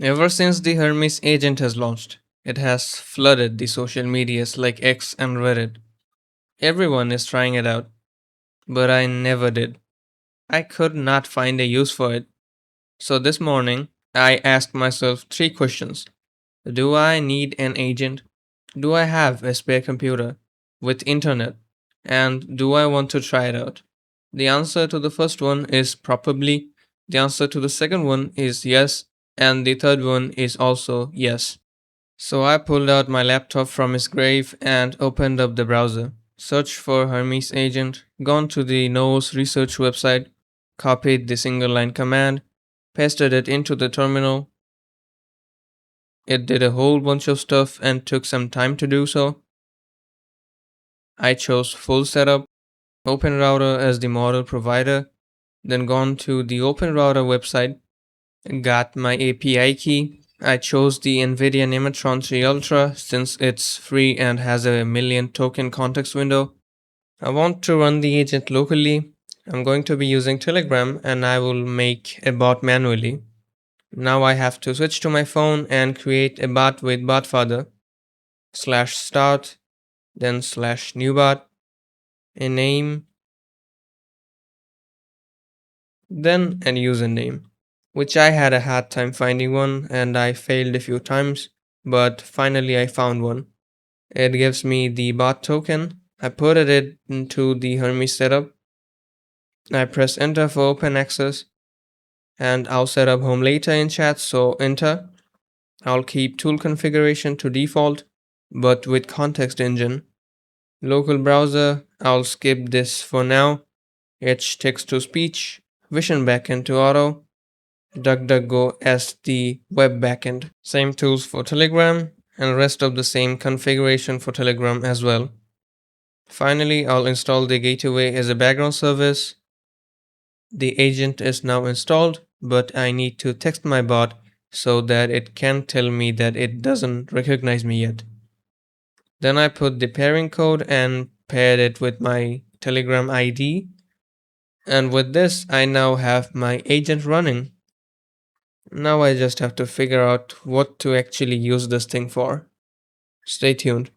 Ever since the Hermes Agent has launched, it has flooded the social medias like X and Reddit. Everyone is trying it out, but I never did. I could not find a use for it. So this morning, I asked myself three questions. Do I need an agent? Do I have a spare computer with internet? And do I want to try it out? The answer to the first one is probably. The answer to the second one is yes. And the third one is also yes. So I pulled out my laptop from its grave and opened up the browser. Searched for Hermes Agent, gone to the Novos research website, copied the single line command, pasted it into the terminal. It did a whole bunch of stuff and took some time to do so. I chose full setup, Open Router as the model provider, then gone to the Open Router website, got my API key. I chose the NVIDIA Nematron 3 Ultra since it's free and has a million token context window. I want to run the agent locally. I'm going to be using Telegram and I will make a bot manually. Now I have to switch to my phone and create a bot with botfather slash start, then slash new bot, a name, then a username, which I had a hard time finding one and I failed a few times, but finally I found one. It gives me the bot token. I put it into the Hermes setup. I press enter for open access and I'll set up home later in chat, so enter. I'll keep tool configuration to default, but with context engine. Local browser, I'll skip this for now. H text to speech, vision backend to auto, DuckDuckGo as the web backend. Same tools for Telegram and rest of the same configuration for Telegram as well. Finally, I'll install the gateway as a background service. The agent is now installed, but I need to text my bot so that it can tell me that it doesn't recognize me yet. Then I put the pairing code and paired it with my Telegram ID. And with this, I now have my agent running. Now I just have to figure out what to actually use this thing for. Stay tuned.